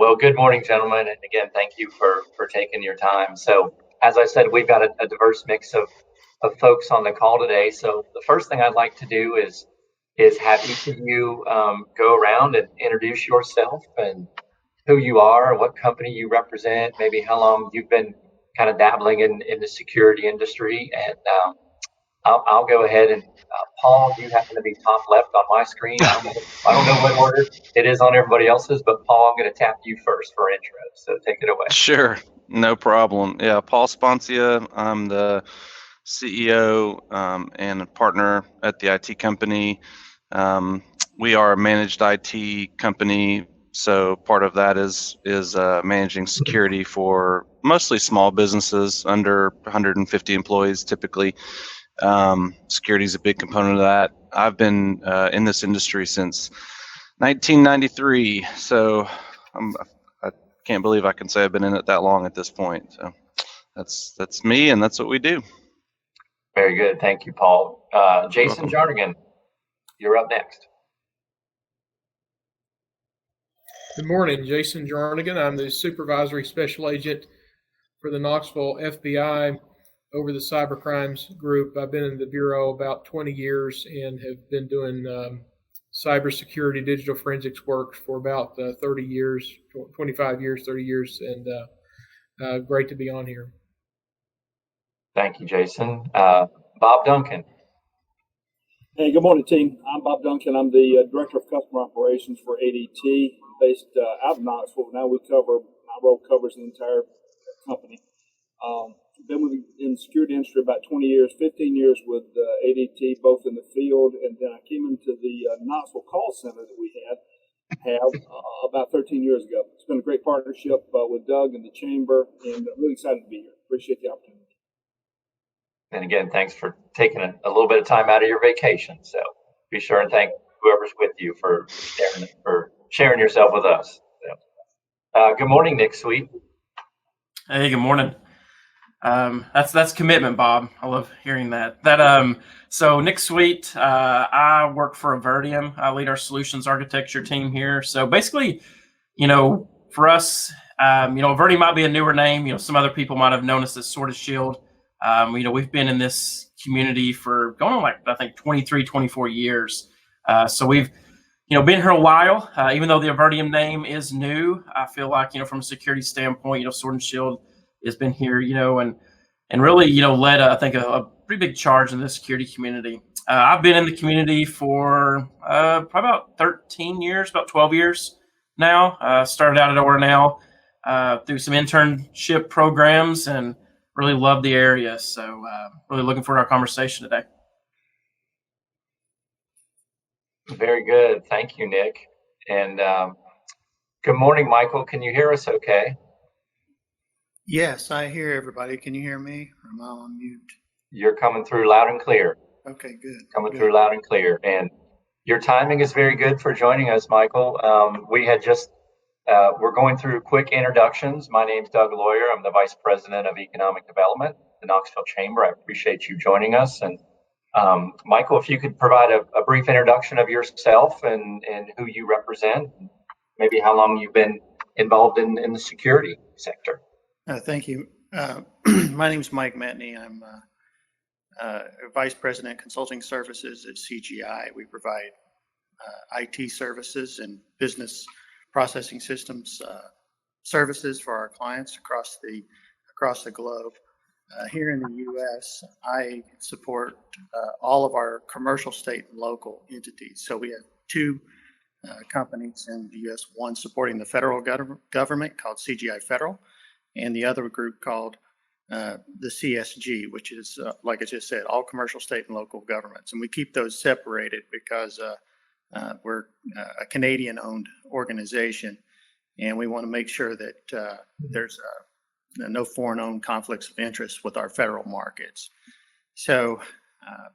Well, good morning, gentlemen. And again, thank you for taking your time. So as I said, we've got a diverse mix of folks on the call today. So the first thing I'd like to do is have each of you go around and introduce yourself and who you are, what company you represent, maybe how long you've been kind of dabbling in the security industry. And I'll go ahead and Paul, you happen to be top left on my screen. I don't know what order it is on everybody else's, but Paul, I'm going to tap you first for intro. So take it away. Sure, no problem. Yeah, Paul Sponcia. I'm the CEO and a partner at the IT company. We are a managed IT company, so part of that is managing security for mostly small businesses under 150 employees typically. Security is a big component of that. I've been in this industry since 1993, so I can't believe I can say I've been in it that long at this point. So that's me, and that's what we do. Very good, thank you, Paul. Jason Jarnagin, you're up next. Good morning, Jason Jarnagin. I'm the Supervisory Special Agent for the Knoxville FBI over the Cyber Crimes Group. I've been in the Bureau about 20 years and have been doing cybersecurity, digital forensics work for about 30 years, 25 years, 30 years, and great to be on here. Thank you, Jason. Bob Duncan. Hey, good morning, team. I'm Bob Duncan. I'm the Director of Customer Operations for ADT, based out of Knoxville. Now my role covers the entire company. Been in the security industry about 20 years, 15 years with ADT, both in the field, and then I came into the Knoxville call center that we have about 13 years ago. It's been a great partnership with Doug and the chamber, and I'm really excited to be here. Appreciate the opportunity. And again, thanks for taking a little bit of time out of your vacation. So be sure and thank whoever's with you for sharing yourself with us. So, good morning, Nick Sweet. Hey, good morning. That's commitment, Bob. I love hearing that. So Nick Sweet, I work for Avertium. I lead our solutions architecture team here. So basically, for us, Avertium might be a newer name. Some other people might have known us as Sword of Shield. We've been in this community for going on I think 23, 24 years. So we've, been here a while. Even though the Avertium name is new, I feel like, from a security standpoint, Sword and Shield has been here, and really, led, I think, a pretty big charge in the security community. I've been in the community for probably about 13 years, about 12 years now. Started out at Ornell through some internship programs and really love the area. So really looking forward to our conversation today. Very good. Thank you, Nick. And good morning, Michael. Can you hear us okay? Yes, I hear everybody. Can you hear me? Or am I on mute? You're coming through loud and clear. Okay, good. Coming through loud and clear. And your timing is very good for joining us, Michael. We had just, we're going through quick introductions. My name's Doug Lawyer. I'm the Vice President of Economic Development at the Knoxville Chamber. I appreciate you joining us. And Michael, if you could provide a brief introduction of yourself and who you represent, maybe how long you've been involved in the security sector. Thank you. My name is Mike Matney. I'm Vice President Consulting Services at CGI. We provide IT services and business processing systems services for our clients across the globe. Here in the U.S., I support all of our commercial, state, and local entities. So we have two companies in the U.S., one supporting the federal government called CGI Federal, and the other group called the CSG, which is, like I just said, all commercial, state, and local governments. And we keep those separated because we're a Canadian-owned organization, and we want to make sure that there's no foreign-owned conflicts of interest with our federal markets. So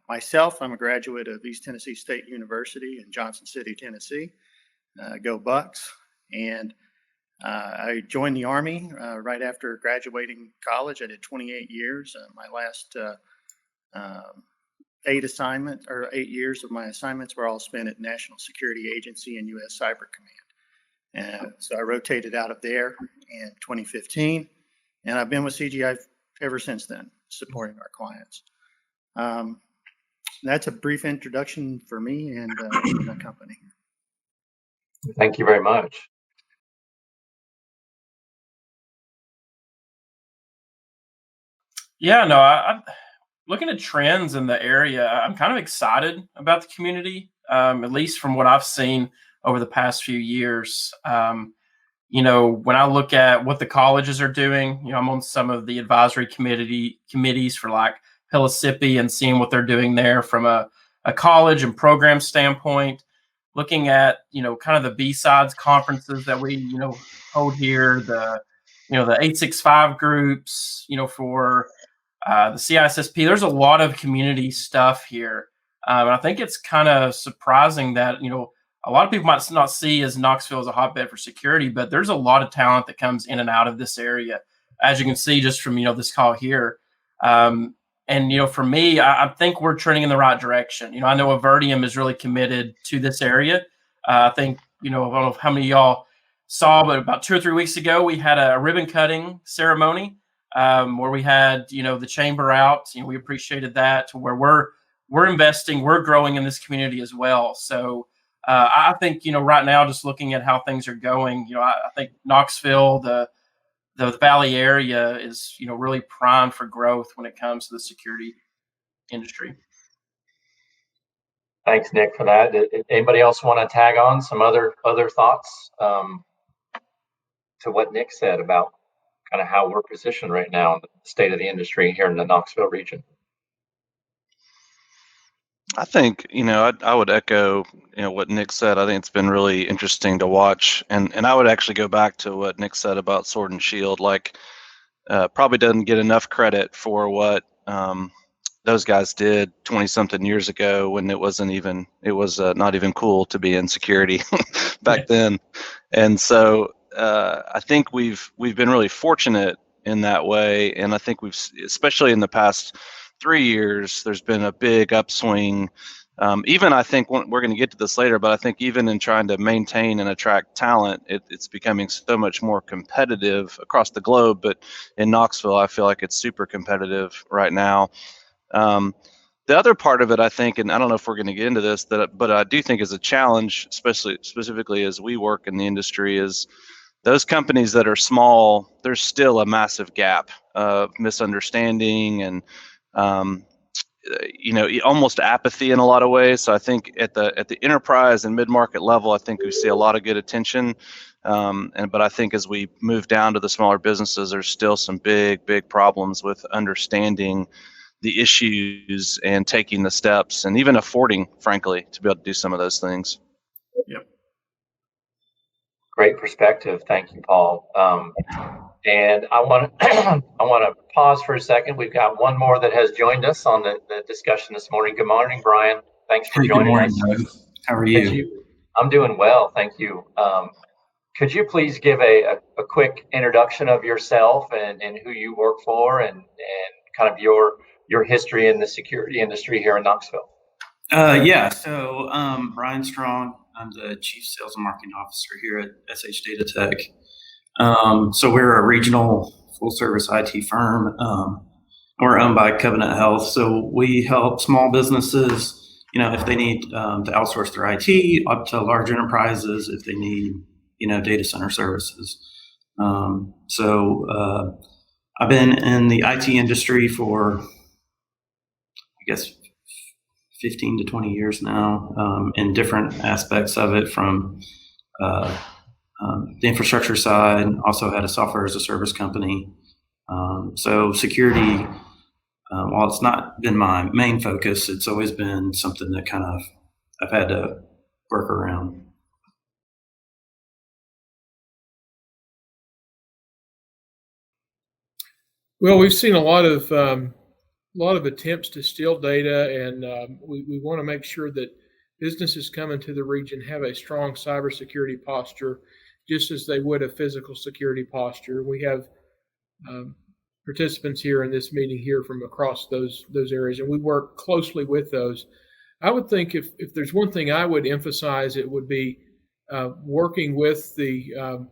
myself, I'm a graduate of East Tennessee State University in Johnson City, Tennessee. Go Bucks. And I joined the Army right after graduating college. I did 28 years. My last 8 years of my assignments were all spent at National Security Agency and U.S. Cyber Command. So I rotated out of there in 2015, and I've been with CGI ever since then, supporting our clients. That's a brief introduction for me and the company. Thank you very much. Yeah, no, I'm looking at trends in the area. I'm kind of excited about the community, at least from what I've seen over the past few years. When I look at what the colleges are doing, I'm on some of the advisory committees for like Pellissippi and seeing what they're doing there from a college and program standpoint. Looking at, kind of the B-sides conferences that we, hold here, the 865 groups, for the CISSP. There's a lot of community stuff here. And I think it's kind of surprising that, a lot of people might not see as Knoxville as a hotbed for security, but there's a lot of talent that comes in and out of this area, as you can see just from, this call here. For me, I think we're trending in the right direction. I know Avertium is really committed to this area. I think, I don't know how many of y'all saw, but about 2 or 3 weeks ago, we had a ribbon cutting ceremony where we had, the chamber out. We appreciated that, to where we're investing, we're growing in this community as well. So I think, right now, just looking at how things are going, I think Knoxville, the Valley area is, really primed for growth when it comes to the security industry. Thanks, Nick, for that. Anybody else want to tag on some other thoughts to what Nick said about kind of how we're positioned right now in the state of the industry here in the Knoxville region? I think, I would echo, what Nick said. I think it's been really interesting to watch. And I would actually go back to what Nick said about Sword and Shield. Like, probably doesn't get enough credit for what those guys did 20-something years ago, when it was not even cool to be in security back then. And so I think we've been really fortunate in that way. And I think especially in the past 3 years, there's been a big upswing. Even I think we're going to get to this later, but I think even in trying to maintain and attract talent, it's becoming so much more competitive across the globe. But in Knoxville, I feel like it's super competitive right now. The other part of it, I think, and I don't know if we're going to get into this, but I do think is a challenge, specifically as we work in the industry, is those companies that are small, there's still a massive gap of misunderstanding and almost apathy in a lot of ways. So I think at the enterprise and mid-market level, I think we see a lot of good attention. But I think as we move down to the smaller businesses, there's still some big problems with understanding the issues and taking the steps, and even affording, frankly, to be able to do some of those things. Yep. Great perspective. Thank you, Paul. And I want to pause for a second. We've got one more that has joined us on the discussion this morning. Good morning, Brian. Thanks for joining us. Good morning, Doug. How are you? I'm doing well, thank you. Could you please give a quick introduction of yourself and who you work for, and kind of your history in the security industry here in Knoxville? So Brian Strong. I'm the Chief Sales and Marketing Officer here at SH Data Tech. So we're a regional full-service IT firm. We're owned by Covenant Health. So we help small businesses, if they need to outsource their IT, up to large enterprises if they need, data center services. So I've been in the IT industry for, I guess, 15 to 20 years now, in different aspects of it, from the infrastructure side. Also had a software as a service company. So security, while it's not been my main focus, it's always been something that kind of I've had to work around. Well, we've seen a lot of attempts to steal data, and we want to make sure that businesses coming to the region have a strong cybersecurity posture, just as they would a physical security posture. We have participants here in this meeting here from across those areas, and we work closely with those. I would think if there's one thing I would emphasize, it would be working with the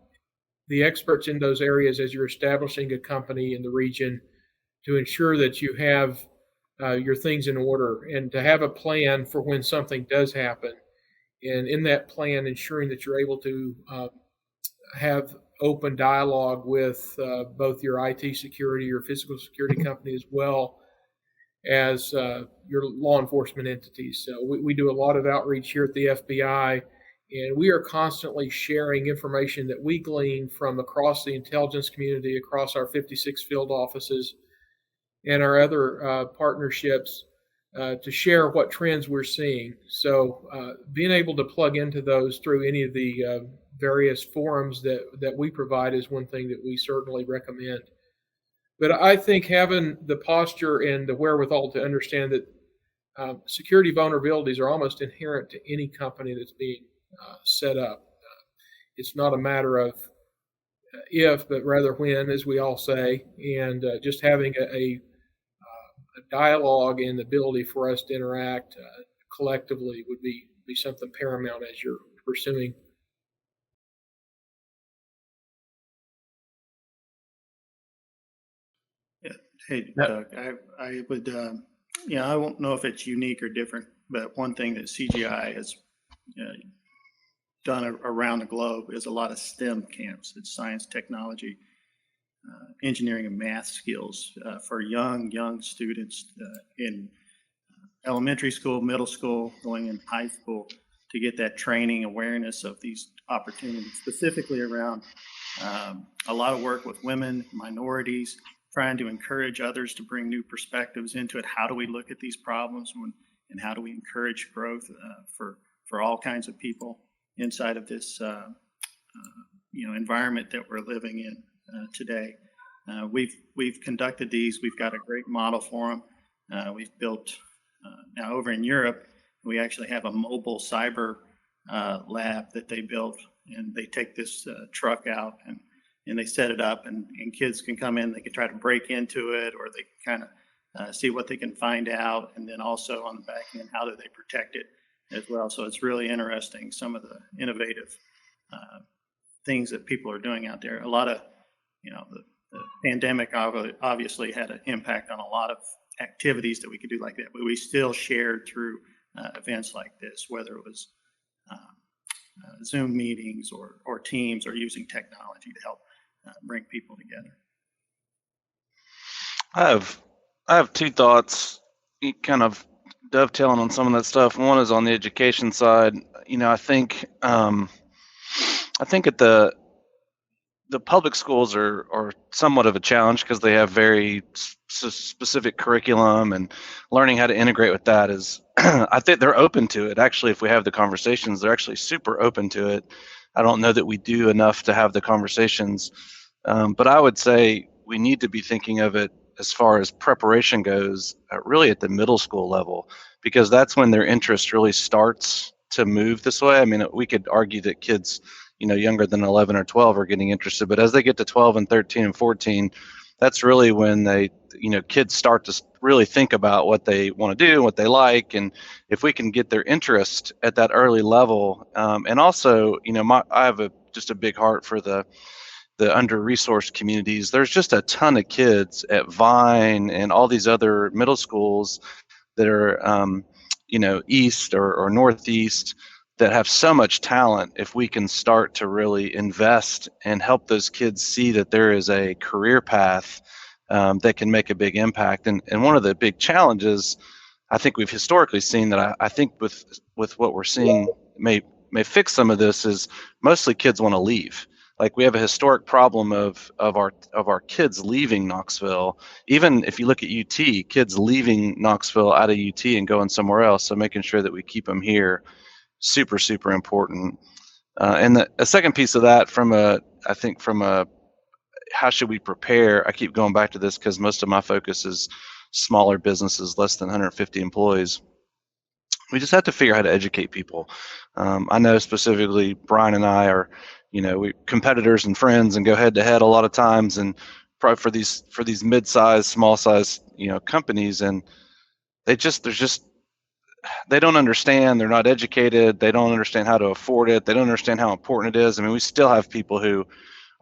experts in those areas as you're establishing a company in the region to ensure that you have your things in order and to have a plan for when something does happen. And in that plan, ensuring that you're able to have open dialogue with both your IT security, your physical security company, as well as your law enforcement entities. So we do a lot of outreach here at the FBI, and we are constantly sharing information that we glean from across the intelligence community, across our 56 field offices, and our other partnerships to share what trends we're seeing. So being able to plug into those through any of the various forums that we provide is one thing that we certainly recommend. But I think having the posture and the wherewithal to understand that security vulnerabilities are almost inherent to any company that's being set up. It's not a matter of if, but rather when, as we all say, and just having a dialogue and the ability for us to interact collectively would be something paramount as you're pursuing. Yeah. Hey, Doug, I would, I won't know if it's unique or different, but one thing that CGI has done around the globe is a lot of STEM camps. It's science, technology, engineering, and math skills for young students in elementary school, middle school, going in high school, to get that training, awareness of these opportunities, specifically around a lot of work with women, minorities, trying to encourage others to bring new perspectives into it. How do we look at these problems and how do we encourage growth for all kinds of people inside of this environment that we're living in today? We've conducted these. We've got a great model for them. We've built now over in Europe. We actually have a mobile cyber lab that they built, and they take this truck out and they set it up, and kids can come in. They can try to break into it, or they can kind of see what they can find out, and then also on the back end, how do they protect it as well. So it's really interesting, some of the innovative things that people are doing out there. A lot of, the pandemic obviously had an impact on a lot of activities that we could do like that, but we still shared through events like this, whether it was Zoom meetings or Teams, or using technology to help bring people together. I have two thoughts, kind of dovetailing on some of that stuff. One is on the education side. I think at the public schools are somewhat of a challenge because they have very specific curriculum, and learning how to integrate with that is, I think they're open to it. Actually, if we have the conversations, they're actually super open to it. I don't know that we do enough to have the conversations, but I would say we need to be thinking of it as far as preparation goes, really at the middle school level, because that's when their interest really starts to move this way. I mean, we could argue that kids, younger than 11 or 12 are getting interested, but as they get to 12 and 13 and 14, that's really when kids start to really think about what they want to do, what they like. And if we can get their interest at that early level, and also, I have just a big heart for the under-resourced communities. There's just a ton of kids at Vine and all these other middle schools that are, east or northeast, that have so much talent. If we can start to really invest and help those kids see that there is a career path that can make a big impact. And one of the big challenges I think we've historically seen that I think with what we're seeing may fix some of this is mostly kids want to leave. Like, we have a historic problem of our kids leaving Knoxville. Even if you look at UT, kids leaving Knoxville out of UT and going somewhere else. So making sure that we keep them here, super, super important. And a second piece of that, from a how should we prepare? I keep going back to this because most of my focus is smaller businesses, less than 150 employees. We just have to figure out how to educate people. I know specifically Brian and I are, we competitors and friends and go head to head a lot of times, and probably for these mid-sized, small-sized, companies, and there's just they don't understand, they're not educated, they don't understand how to afford it, they don't understand how important it is. I mean, we still have people who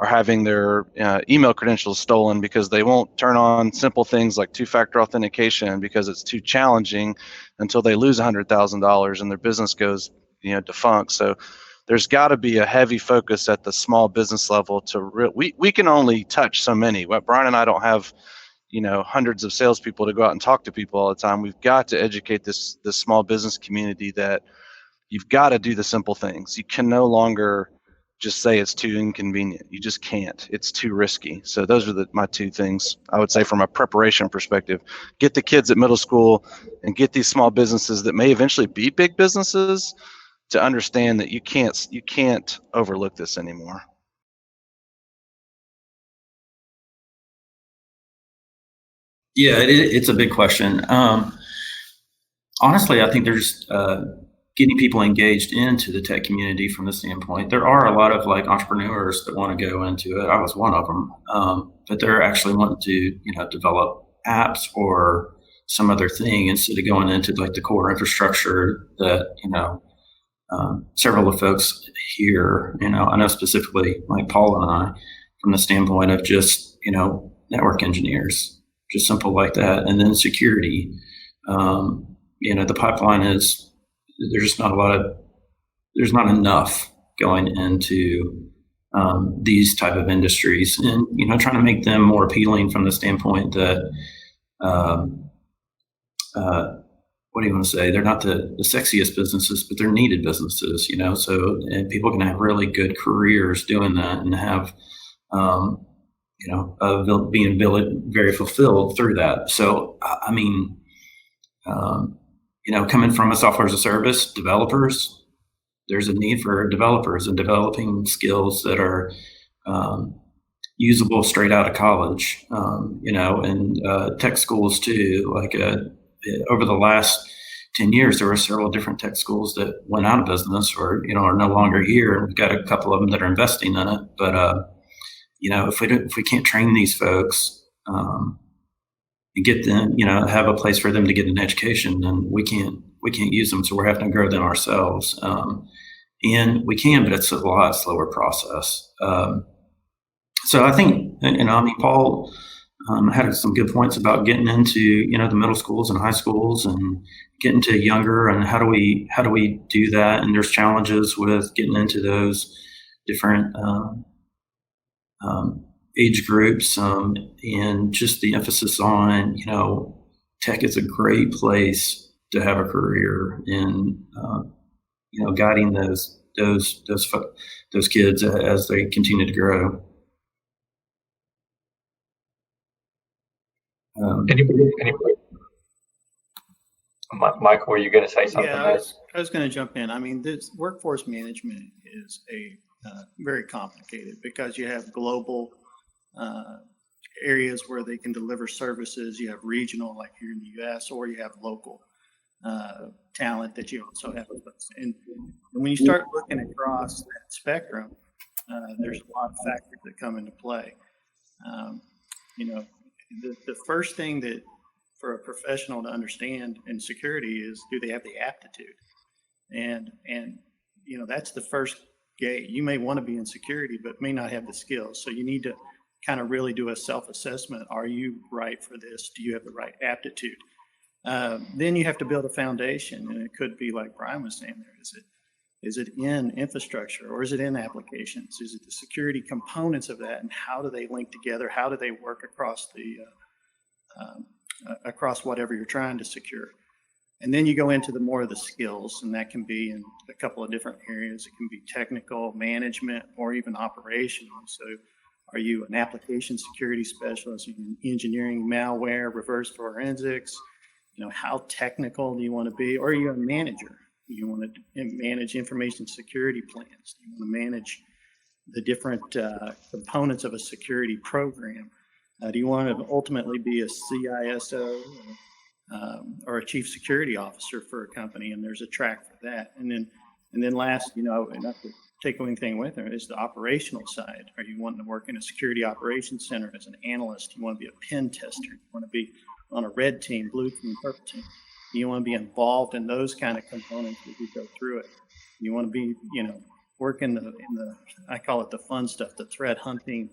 are having their email credentials stolen because they won't turn on simple things like two-factor authentication because it's too challenging until they lose $100,000 and their business goes, defunct. So there's got to be a heavy focus at the small business level to we can only touch so many. Brian and I don't have hundreds of salespeople to go out and talk to people all the time. We've got to educate this small business community that you've got to do the simple things. You can no longer just say it's too inconvenient. You just can't. It's too risky. So those are my two things I would say from a preparation perspective. Get the kids at middle school and get these small businesses that may eventually be big businesses to understand that you can't overlook this anymore. Yeah, it's a big question. Honestly, I think there's getting people engaged into the tech community from the standpoint. There are a lot of entrepreneurs that want to go into it. I was one of them, but they're actually wanting to develop apps or some other thing instead of going into the core infrastructure that several of the folks here. I know specifically Paul and I, from the standpoint of just network engineers, just simple like that, and then security. The pipeline is. There's not enough going into these type of industries, and trying to make them more appealing from the standpoint that what do you want to say? They're not the sexiest businesses, but they're needed businesses. So and people can have really good careers doing that and have being very fulfilled through that. So I mean. Coming from a software as a service, developers, there's a need for developers and developing skills that are usable straight out of college, and tech schools too. Over the last 10 years, there were several different tech schools that went out of business or, are no longer here. And we've got a couple of them that are investing in it. But, if we can't train these folks, and get them, have a place for them to get an education, then we can't use them. So we're having to grow them ourselves. And we can, but it's a lot slower process. So I think, Paul had some good points about getting into, the middle schools and high schools and getting to younger, and how do we do that? And there's challenges with getting into those different, age groups, and just the emphasis on, tech is a great place to have a career in, guiding those kids as they continue to grow. Anybody? Michael, were you going to say something? Yeah, I was going to jump in. This workforce management is very complicated because you have global areas where they can deliver services. You have regional, like here in the U.S., or you have local talent that you also have. And when you start looking across that spectrum, there's a lot of factors that come into play. The first thing that for a professional to understand in security is, do they have the aptitude? And that's the first gate. You may want to be in security, but may not have the skills. So you need to kind of really do a self-assessment. Are you right for this? Do you have the right aptitude? Then you have to build a foundation, and it could be like Brian was saying there. Is it in infrastructure, or is it in applications? Is it the security components of that, and how do they link together? How do they work across across whatever you're trying to secure? And then you go into the more of the skills, and that can be in a couple of different areas. It can be technical, management, or even operational. So are you an application security specialist? Are you engineering malware, reverse forensics? How technical do you want to be? Or are you a manager? You want to manage information security plans? You want to manage the different components of a security program? Do you want to ultimately be a CISO or a chief security officer for a company? And there's a track for that. And then last, not to take anything with it, is the operational side. Are you wanting to work in a security operations center as an analyst? You want to be a pen tester? You want to be on a red team, blue team, purple team? You want to be involved in those kind of components as you go through it. You want to be, work in the I call it the fun stuff, the threat hunting,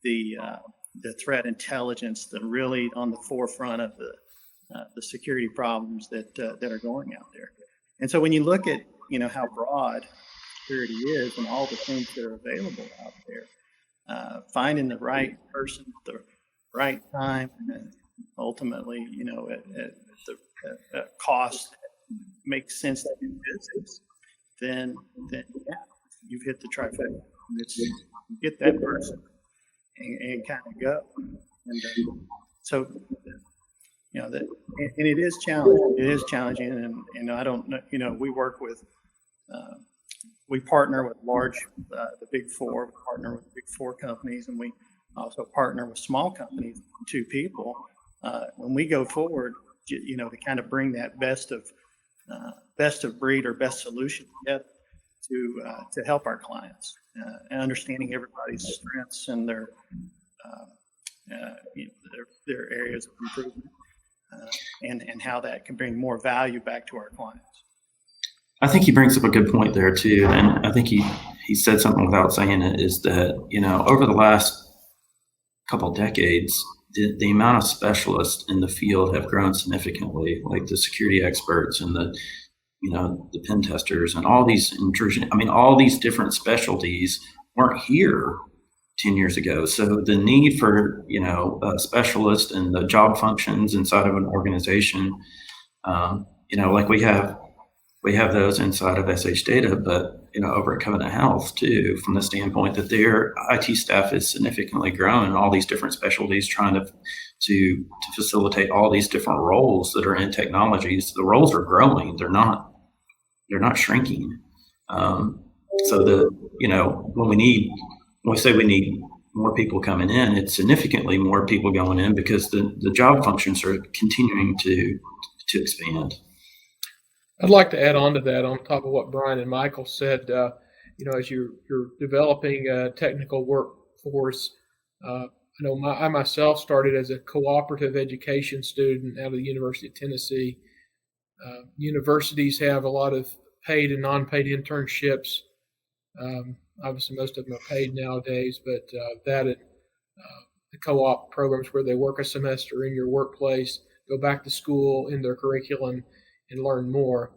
the threat intelligence, that really on the forefront of the security problems that are going out there. And so when you look at how broad security is and all the things that are available out there, finding the right person at the right time, and ultimately, at the cost that makes sense to do business, then yeah, you've hit the trifecta. It's get that person and kind of go. And so, that, and it is challenging. It is challenging, and I don't know. We work with, we partner with the big four. We partner with big four companies, and we also partner with small companies, 2 people. When we go forward, to kind of bring that best of breed or best solution together to help our clients, and understanding everybody's strengths and their areas of improvement, and how that can bring more value back to our clients. I think he brings up a good point there too, and I think he said something without saying it, is that over the last couple decades, the amount of specialists in the field have grown significantly, like the security experts and the pen testers and all these intrusion. I mean, all these different specialties weren't here 10 years ago. So the need for, a specialist and the job functions inside of an organization, like we have those inside of SH Data, but, over at Covenant Health too, from the standpoint that their IT staff is significantly grown in all these different specialties, trying to facilitate all these different roles that are in technologies. The roles are growing. They're not shrinking. So when we say we need more people coming in, it's significantly more people going in, because the job functions are continuing to expand. I'd like to add on to that, on top of what Brian and Michael said. As you're developing a technical workforce, I myself started as a cooperative education student out of the University of Tennessee. Universities have a lot of paid and non-paid internships. Obviously, most of them are paid nowadays, but the co-op programs where they work a semester in your workplace, go back to school in their curriculum, and learn more.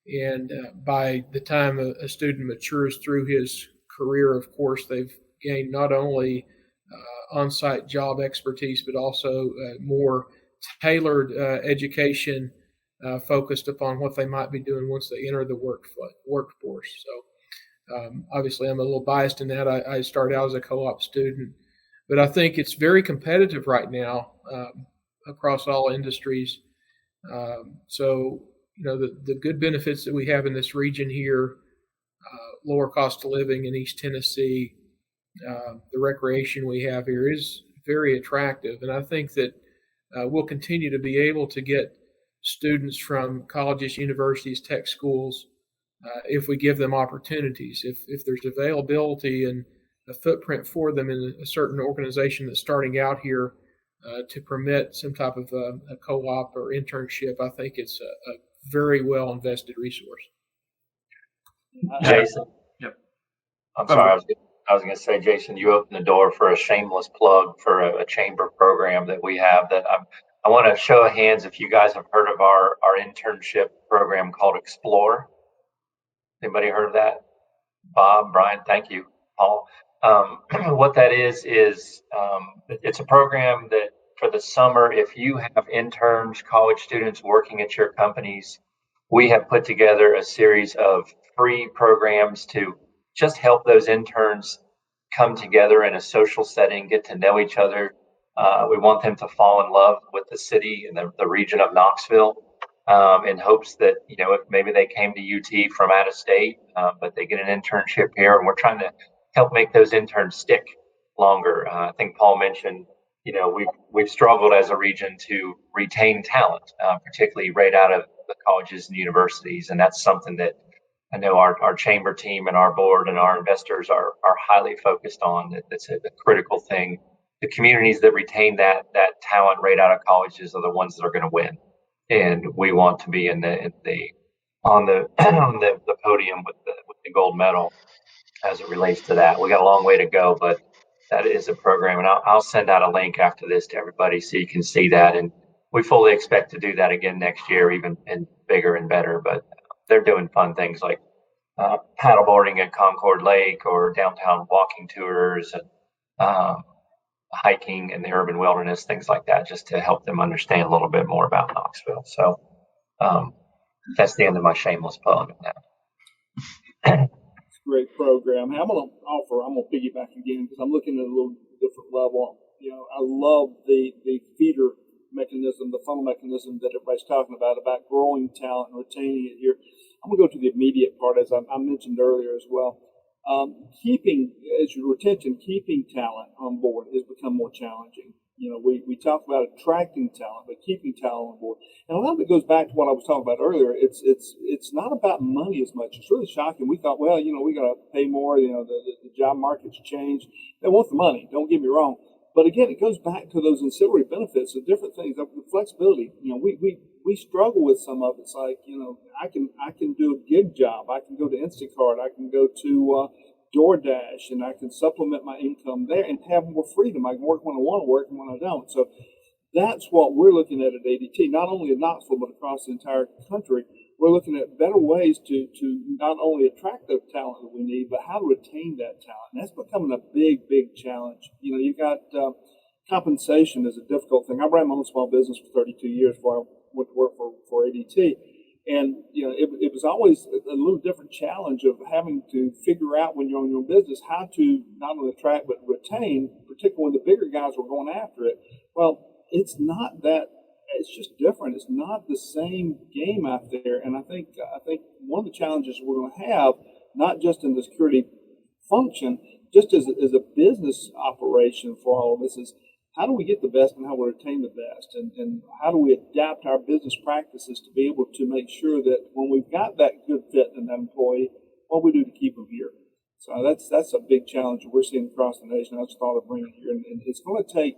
And by the time a student matures through his career, of course, they've gained not only on-site job expertise, but also more tailored education focused upon what they might be doing once they enter the workforce. So obviously, I'm a little biased in that. I started out as a co-op student, but I think it's very competitive right now across all industries. So the good benefits that we have in this region here, lower cost of living in East Tennessee, the recreation we have here is very attractive. And I think that we'll continue to be able to get students from colleges, universities, tech schools, if we give them opportunities. If there's availability and a footprint for them in a certain organization that's starting out here, to permit some type of a co-op or internship, I think it's a very well invested resource. Jason. Yep. I'm sorry. I was going to say, Jason, you opened the door for a shameless plug for a chamber program that we have. That I want to show of hands if you guys have heard of our internship program called Explore. Anybody heard of that? Bob, Brian, thank you, Paul. What that is it's a program that for the summer, if you have interns, college students working at your companies, we have put together a series of free programs to just help those interns come together in a social setting, get to know each other. We want them to fall in love with the city and the region of Knoxville, in hopes that, if maybe they came to UT from out of state, but they get an internship here, and we're trying to help make those interns stick longer. I think Paul mentioned, we've struggled as a region to retain talent, particularly right out of the colleges and universities. And that's something that I know our chamber team and our board and our investors are highly focused on. That's a critical thing. The communities that retain that talent right out of colleges are the ones that are going to win and we want to be on the on the podium with the gold medal as it relates to that. We got a long way to go, but that is a program, and I'll send out a link after this to everybody so you can see that. And we fully expect to do that again next year, even and bigger and better. But they're doing fun things like paddleboarding at Concord Lake or downtown walking tours and hiking in the urban wilderness, things like that, just to help them understand a little bit more about Knoxville. So that's the end of my shameless plug now. Great program. Hey, I'm going to piggyback again because I'm looking at a little different level. You know, I love the feeder mechanism, the funnel mechanism that everybody's talking about growing talent and retaining it here. I'm going to go to the immediate part, as I mentioned earlier as well. Keeping talent on board has become more challenging. You know, we talk about attracting talent, but keeping talent on board. And a lot of it goes back to what I was talking about earlier. It's not about money as much. It's really shocking. We thought, well, you know, we got to pay more. You know, the job market's changed. They want the money. Don't get me wrong. But again, it goes back to those ancillary benefits, the different things, the flexibility. You know, we struggle with some of it. It's like, you know, I can do a gig job. I can go to Instacart. I can go to DoorDash, and I can supplement my income there and have more freedom. I can work when I want to work and when I don't. So that's what we're looking at ADT, not only in Knoxville, but across the entire country. We're looking at better ways to not only attract the talent that we need, but how to retain that talent. And that's becoming a big, big challenge. You know, you've got compensation is a difficult thing. I ran my own small business for 32 years before I went to work for ADT. And, you know, it was always a little different challenge of having to figure out when you're on your own business how to not only attract but retain, particularly when the bigger guys were going after it. Well, it's not that. It's just different. It's not the same game out there. And I think one of the challenges we're going to have, not just in the security function, just as a business operation for all of this, is how do we get the best and how we retain the best? And how do we adapt our business practices to be able to make sure that when we've got that good fit in that employee, what we do to keep them here? So that's a big challenge we're seeing across the nation. I just thought of bringing it here. And it's going to take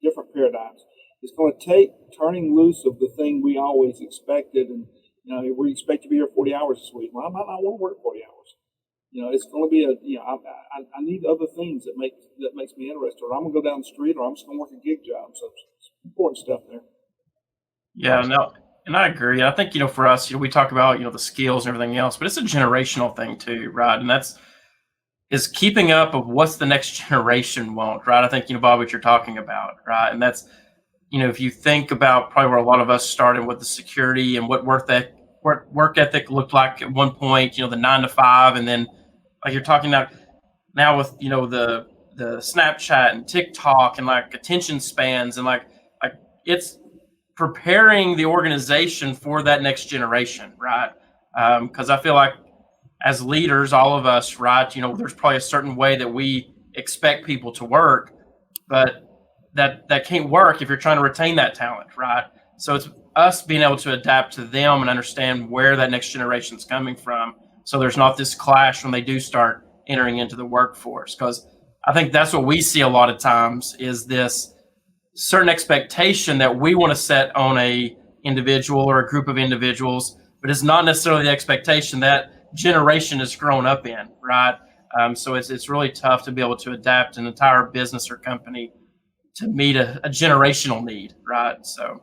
different paradigms. It's going to take turning loose of the thing we always expected. And, you know, we expect to be here 40 hours this week. Well, I might not want to work 40 hours. You know, it's going to be I need other things that makes me interested. Or I'm going to go down the street, or I'm just going to work a gig job. So it's important stuff there. Yeah, no, and I agree. I think, you know, for us, you know, we talk about, you know, the skills and everything else, but it's a generational thing too, right? And is keeping up of what's the next generation want, right? I think, you know, Bob, what you're talking about, right? And that's, you know, if you think about probably where a lot of us started with the security and what work ethic looked like at one point, you know, the 9 to 5, and then like you're talking about now with, you know, the Snapchat and TikTok and like attention spans and like it's preparing the organization for that next generation, right? Because I feel like as leaders, all of us, right, you know, there's probably a certain way that we expect people to work, but that can't work if you're trying to retain that talent, right? So it's us being able to adapt to them and understand where that next generation is coming from, so there's not this clash when they do start entering into the workforce. Because I think that's what we see a lot of times is this certain expectation that we want to set on a individual or a group of individuals, but it's not necessarily the expectation that generation has grown up in, right? So it's really tough to be able to adapt an entire business or company to meet a generational need, right? So,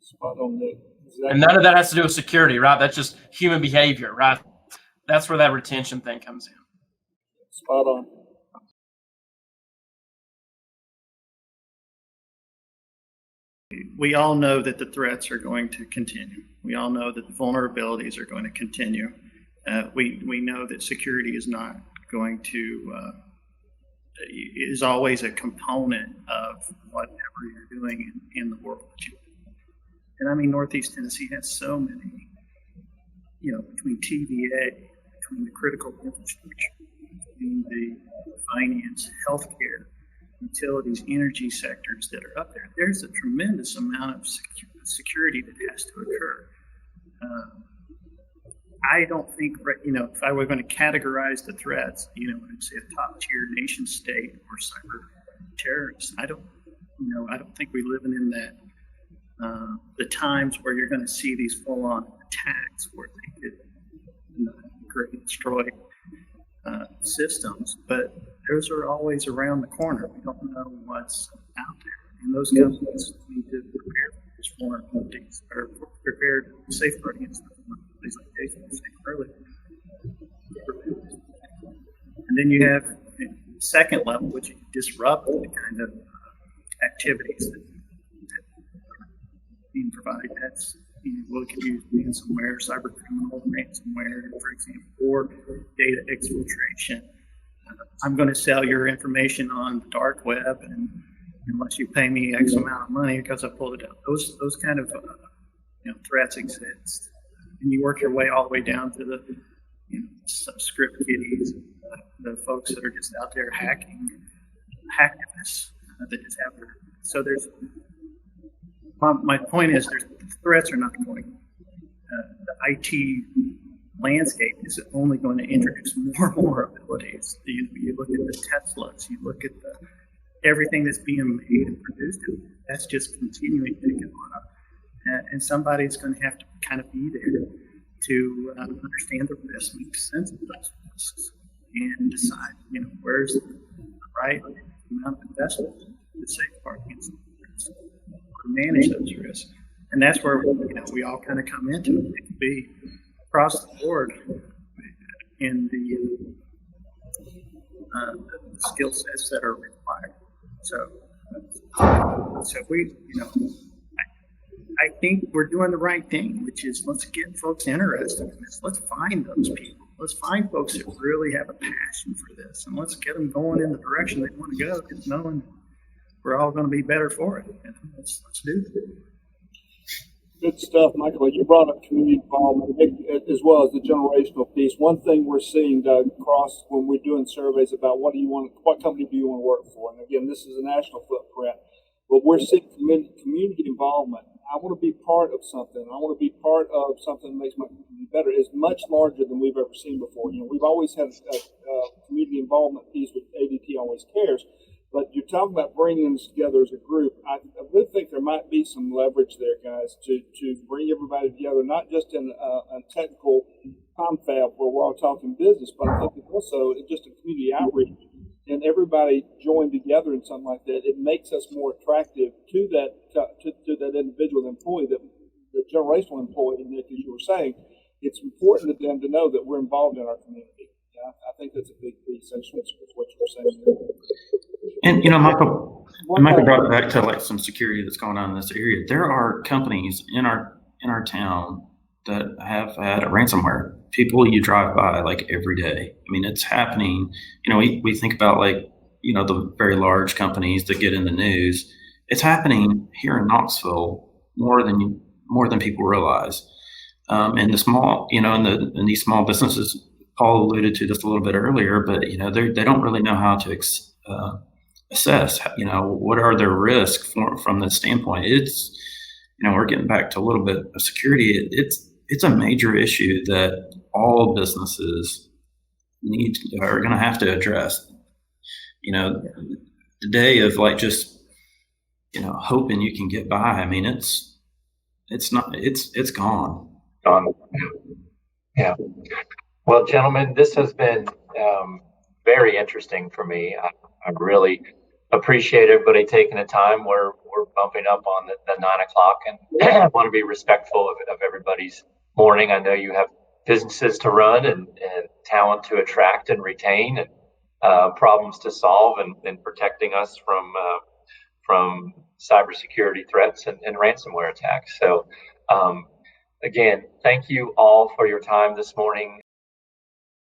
Spot on, Nick. Exactly. And none of that has to do with security, right? That's just human behavior, right? That's where that retention thing comes in. Spot on. We all know that the threats are going to continue. We all know that the vulnerabilities are going to continue. We know that security is not going to is always a component of whatever you're doing in the world that you live in. And I mean, Northeast Tennessee has so many, you know, between TVA, between the critical infrastructure, between the finance, healthcare, utilities, energy sectors that are up there. There's a tremendous amount of security that has to occur. I don't think, you know, if I were going to categorize the threats, you know, I'd say a top-tier nation state or cyber terrorists. I don't think we're living in that the times where you're going to see these full-on attacks where they could greatly destroy systems, but those are always around the corner. We don't know what's out there, and those companies need to prepare for these vulnerabilities or prepare to safeguard against those vulnerabilities, like Jason was saying earlier. And then you have the second level, which disrupt the kind of activities that are being provided. That's we could use ransomware, cyber criminal ransomware, for example, or data exfiltration. I'm going to sell your information on the dark web, and unless you pay me X amount of money because I pulled it out. Those kind of threats exist, and you work your way all the way down to the script kiddies, the folks that are just out there hacktivists that just have their. So there's. My point is, the threats are not going. The IT landscape is only going to introduce more and more abilities. You look at the Teslas, you look at everything that's being made and produced. That's just continuing to go up, and somebody's going to have to kind of be there to understand the risk, make sense of those risks, and decide, where's the right amount of investment to safeguard against risk, or manage those risks. And that's where we all kind of come into it. It can be across the board in the skill sets that are required. So we, I think we're doing the right thing, which is let's get folks interested in this. Let's find those people. Let's find folks that really have a passion for this, and let's get them going in the direction they want to go, because knowing we're all going to be better for it. Let's do it. Good stuff, Michael. You brought up community involvement as well as the generational piece. One thing we're seeing, Doug, across when we're doing surveys about what company do you want to work for? And again, this is a national footprint, but we're seeing community involvement. I want to be part of something. I want to be part of something that makes my community better. It's much larger than we've ever seen before. We've always had a community involvement piece with ADT Always Cares. But you're talking about bringing us together as a group. I really think there might be some leverage there, guys, to bring everybody together, not just in a technical confab where we're all talking business, but I think it's also just a community outreach. And everybody joined together in something like that, it makes us more attractive to that individual employee, the generational employee, Nick, as you were saying. It's important to them to know that we're involved in our community. I think that's a big piece. That's what you're saying. And Michael brought it back to some security that's going on in this area. There are companies in our town that have had a ransomware. People you drive by every day. I mean, it's happening. We think about the very large companies that get in the news. It's happening here in Knoxville more than people realize. And the small, in these small businesses. Paul alluded to this a little bit earlier, but they don't really know how to assess. What are their risks from this standpoint? It's we're getting back to a little bit of security. It's a major issue that all businesses are going to have to address. The day of just hoping you can get by. I mean, it's gone. Gone. Yeah. Well, gentlemen, this has been very interesting for me. I really appreciate everybody taking the time. We're bumping up on the 9 o'clock, and I want to be respectful of everybody's morning. I know you have businesses to run and talent to attract and retain, and problems to solve, and protecting us from cybersecurity threats and ransomware attacks. So, again, thank you all for your time this morning.